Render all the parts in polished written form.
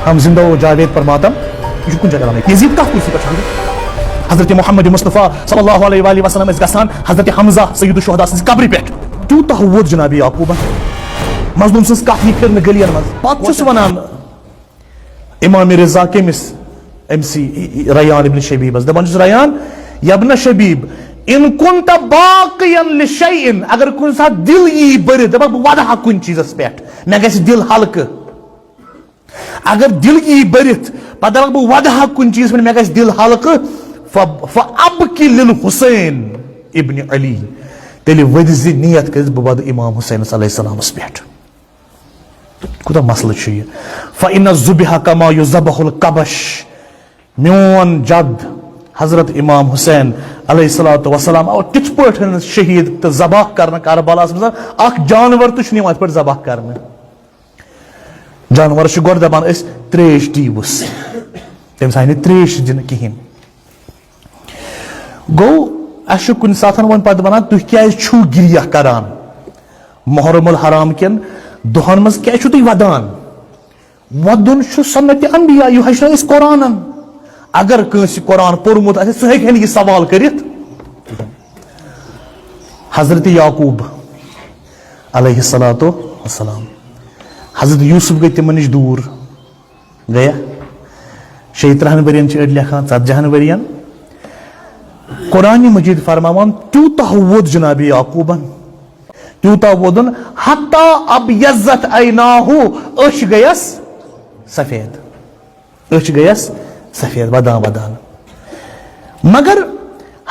हम जिंदा व जावेद पर मातम यह कुन जगह यजीद कत कुर्सी पे हजरत मोहम्मद मुस्तफा सल्लल्लाहु अलैहि वसल्लम गसान हजरत हमजा सैयद शोहदा सज कब्र पे तूत वोत जनाब याकूब मजलूम सज कत यह फिर गलियन मज पत वनान इमाम रिजा कमिस एमसी रयान इब्न शबीबस दपान रयान यब्न शबीब इन कुंत बाकियन लिशैइन अगर कुन साथ दिल यी भर दप बह वदहा कुन चीजस पे मे गस दिल हल्क अगर दिल यी भरित पह दप बह वदहा कुन चीज पे मे गस दिल हल्क फअबकी लिल हुसैन इब्न अली तेल वज नियत कर बह वद इमाम हुसैन अलैहिस्सलामस पे कुत मसल फ़इन ज़ुबिहा कमा युज़बहुल कबश मोन जद हजरत इमाम हुसैन अलैहिस्सलातु वस्सलाम और तिथ पठ शहीद तो ज़बाह कर करबला जानवर तो पे ज़बाह कर जानवर गो दपान त्रेश दीवस तम्स आय त्रेश दिन कहें गो अस कुन साथ वन पे वन तुम क्या गिरिया करान मुहर्रमुल हराम कन दुहन मज क्या तुम वदान वदुन सन्नत अंबिया यह हचन कुरान अगर कंस कुरान पोर्मुत सह हेन यह सवाल कर हजरत याकूब अलैहिस्सलातु वस्सलाम हजरत यूसुफ गई तिमन नश दूर गया 30 वरियन अड़ लेखान 40 वरियन कुरान मजीद फरमान तूता वोद जनाब याकूबन तूता वोदन हत्ता अब यज्जत ऐनाहु अश गयस सफेद वदान वदान मगर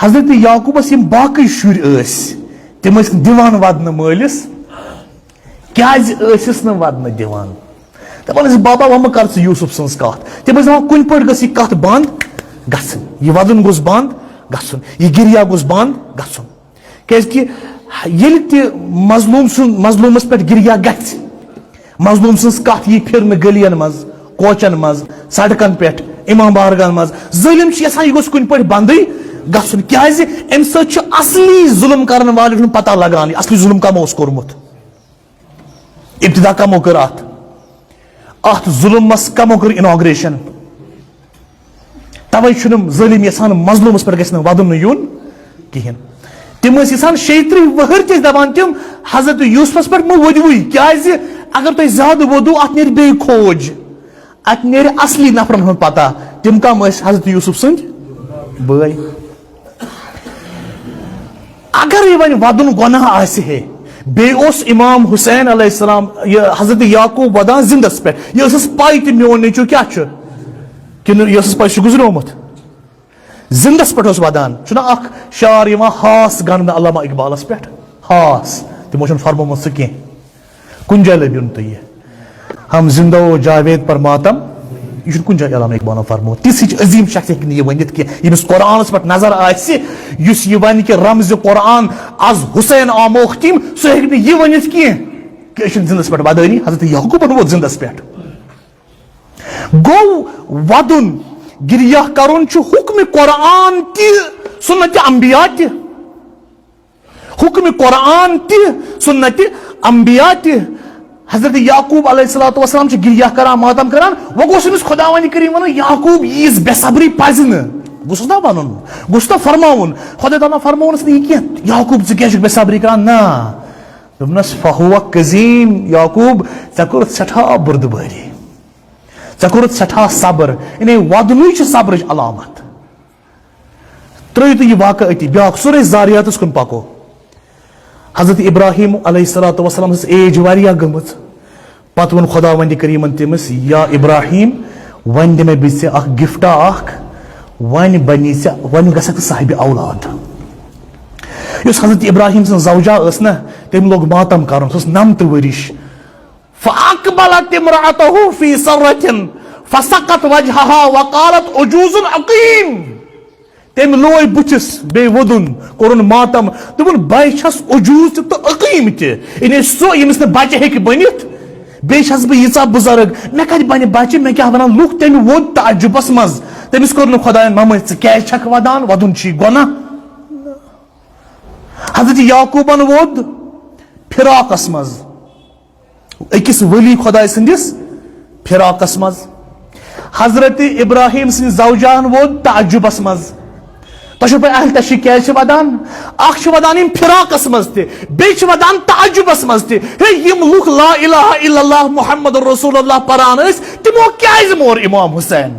हजरत याकूबस यम बाकी शुर तम दिवान वदन मालिस क्या वदन दिवान दपान बाबा वह कर यूसुफ सज कत तम कुन पे गई कत बंद गन यह वदन गोस बंद गन यह गिरिया गोस बंद गन क्या मजलूमस पे गिरिया गि मजलूम सज कत यी फिर गलियन मज कोचन मज सड़कन पे इमाम बारगान मज ज़ालिम यहां यह गोस कुन पे बंद गन क्या अम असली जुल्म कर वाले पता लगान असली जुल्म कमो कोर्मुत इब्तिदा कमो कर अत जुल्मस कमो कर इनॉग्रेशन तवे ज़ालिम यहां मजलूमस पे गि वदन यून कहें तम यहां 36 वहर दपान तम हजरत यूसुफस पे वदवु क्या अगर तुम ज्यादा वोदू अत नीर बे खोज अत नीर असली नफरन हूं पता तम कम हजरत यूसुफ सद बय अगर यह वन वदन गुनाह आसे बे इमाम हुसैन अलैहिस्सलाम हजरत याकूब वदान जिंदस पे यह पाई तो मोन नेचू क्या कि यह पाई गुजरोमुत जिंदस पे वदान शार हास गन अल्लामा इकबालस पे हास तमो फरमोमुत सह कह कुन जाय लबियो तुह हम जिंदा व जावेद पर मातम यह कुन जाय अल्लामा इकबाल फरमो तिस अजीम शख्स हे वन कस कुरान पे नजर आस वन कि रमज कुरान आज हुसैन आमोख तिम सह हे वन कह जिंदस पे वदानी हजरत याकूबन वोत जिंदस पे गो वदन गिरिया करुन हुक्म कुरान सुन्नत अंबिया हुक्म कुरान सुन्नत अंबिया हजरत याकूब अलैहिस्सलातु वस्सलाम गिरिया करान मातम करान वो गोस खुदावन करीम वन याकूब यीज बेसब्री पज गोस ना वन गोस ना फरमाउन खुदा ताला फरमाउन कह याकूब क्या बेसब्री करान ना दोपनस फहुवा कजीम याकूब ऐ कोर सठा बुर्दबारी ऐ कोर सठा सब्र इन वदन सब्र अलामत त्रो तो यह वाक़ अति ब्या सोरे जारियात कुन पको हजरत इब्राहिम अलैहिस्सलातु वस्सलाम एज वारिया गमत पत वन खुदावंद करीमन तमिस या इब्राहिम वन दि मे बिस गिफ्टा वन बनी वन गसक साहिब औलाद हजरत इब्राहिम सन जौजा ना तम लोग मातम कर 9 वरिश फ़अक़बलत इम्रअतहु फ़ी सर्रतिन फ़सक़त वजहहा वक़ालत उजूज़ुन अक़ीम तम लोय बुथिस बे वदुन कोरुन मातम दोपन बय छस उजूज तो अक़ीम इन सो यमिस न बच्चे हेक बनित बे छस बह यीचा बुजुर्ग मे कत बन बच्चे मे क्या वन लुक तम वोद ताजुबस मज तमिस कोर खुदायन ममत क्या छक वदान वदुन गुना हजरत याकूबन वोद फिराकस मज अकिस वली खुदा सदिस फिराकस मज Hazrat Ibrahim sin zawjan wod ta'ajjubas maz. Taşu pe ahl taşi kya çı vadan? Akh çı vadan im firaqas mazti. Be çı vadan ta'ajjubas mazti. Hey yim luk la ilaha illallah Muhammadur Rasulullah paranız. Timo kya izmor İmam Hussain.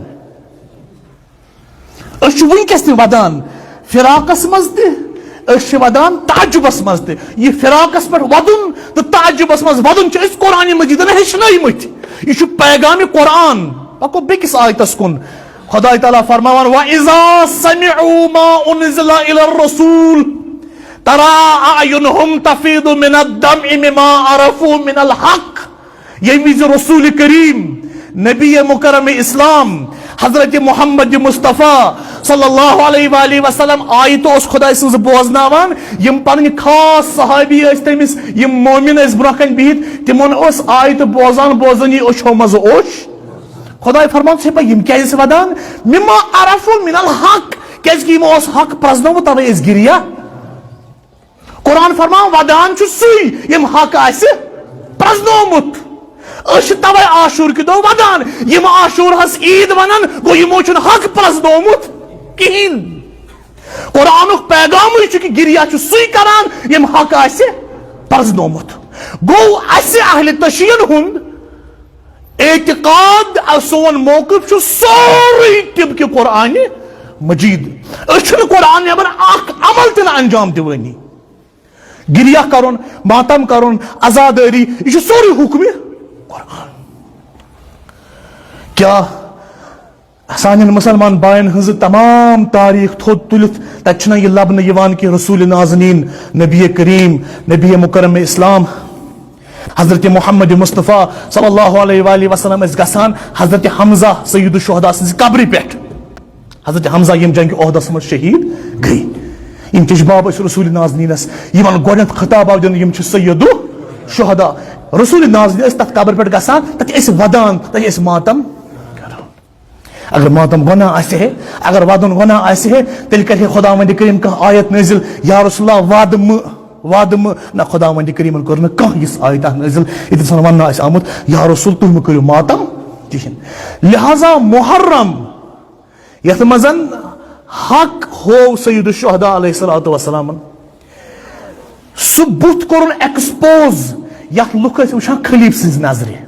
Aşu winkesni vadan firaqas mazti. Aşu vadan ta'ajjubas mazti. Ye firaqas per vadun te ta'ajjubas maz vadun çı is Kur'an-ı Mecid'e heşnaymit. Ye şu peygami Kur'an. Bako bekis ayetas kun. Huday Teala farmavan ve izâ sami'û mâ unzila iler rasûl tarâ a'yunuhum tafîdu mined-dam'i mimâ arafû minel hak. Yemizi Resul-i Kerim Nebi-i Mukarrem-i İslam Hazreti Muhammed Mustafa sallallahu aleyhi ve sellem ayeti os Huday sınızı boznavan yim panın khas sahabi estemiz yim mu'min es bırakın bihit timon os ayeti bozani oş olmazı oş. Huday farman sepa yim kayısı vadan mimma arafu minal hak kezki yim os hak prazdamı tabi ezgiriya. Kur'an farman vadan şu suy yim hak ayısı prazdamut. Aşı tavay aşur ki do vadan yim aşur has id vanan go yim uçun hak prazdamut kihin. Kur'an'uk peygamı çünkü giriya şu suy karan yim hak ayısı prazdamut. Go ayısı ahli taşıyan hund एतिकाद Son मौकफ sorry तब कि कुरान मजीद कुरान नबर अमल तन अंजाम दिवानी गिरिया करुन मातम करुन आजादारी यह sorry हुक्म कुरान क्या सान मुसलमान बायन हज तमाम तारीख थोद तुलित तक यह लबन कि रसूल नाज़नीन नबी करीम नबी मुकरम इस्लाम Hazreti Muhammed Mustafa sallallahu aleyhi ve sellem gасан Hazreti Hamza Syed Shohdah sınız kabri pet. Hazreti Hamza yem jangi ohdasımız şehid gay. İm tecbab Resul-i Nazninas yiman gonet khitab avdın yem çı Syed Shohdah Resul-i Nazninas tat kabri pet gасан tat es vadan tat es matam. अगर मातम गुनाह ऐसे है अगर वादन गुनाह ऐसे है तेल करे खुदावंद करीम का आयत नाजिल या रसूलुल्लाह वादम ना खुदावंद करीम कर न कह इस आयत नाजिल इतन वन्ना आस आमुत या रसूल तुम करियो मातम किन लिहाजा मुहर्रम यथ मजन हक हो सय्यद शुहदा अलैहिस्सलातु वस्सलाम सबूत करन एक्सपोज यथ लुक वुछान खलीफ सिंज नजरे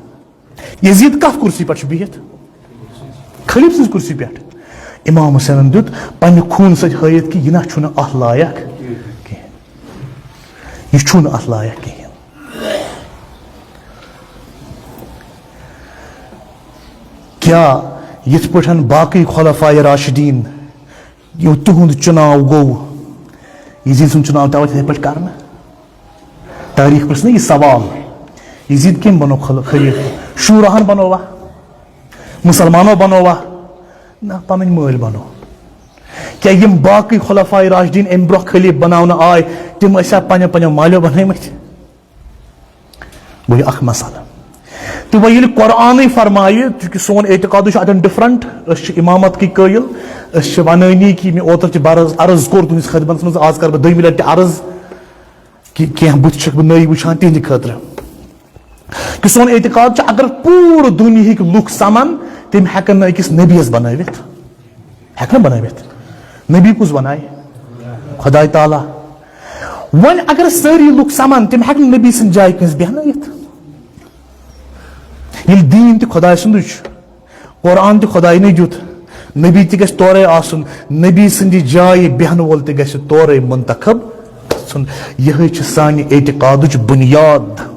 यजीद कथ कुर्सी पर बिहित खलीफ सिंज कुर्सी पे इमाम हुसैन दुत पन्ने खून सज हयत कि यह छुन अह लायक यह छुन अह लायक कहीं क्या यथ पठन बाकी खुलफाए राशिदीन यो तुहुंद चुनाव गो यजीद सुन चुनाव तव थे पट करना तारीख पर यह सवाल यजीद किम बनो खलीफ शूराहन बनोवा मुसलमानों बनोवा ना पन मल बनो क्या यम बाकी खुलफाए राशिदीन अम ब्रो खलीफ बनाना आय तम पन्न पन्न मालो बनमत गो अख मसला तो वह ये कुरान फरमाए चूंकि सोन एतकाद अदन डिफरेंट इमामत की कयल वनानी कि मे ओतर अर्ज कोर तुस खदमत मज आज कर दम लट अर्ज कि कह बुत नई वुचान तिहद खतर कि सोन एतकाद अगर पूर दुनिया लुक समान तम हेकन अकिस नबीस बनवित हेकन बनवित नबी कुस बनाए खुदाई ताला वन अगर सारी लुक समान तम हेकन नबी सन जाय कस बेहनवित ये दीन तो खुदाई सुंद कुरान तो खुदाई ने जुत नबी तक तोरे आसन नबी सदी जाय बेहन वोल तक तोरे मुंतखब यह सानि एतकाद बुनियाद।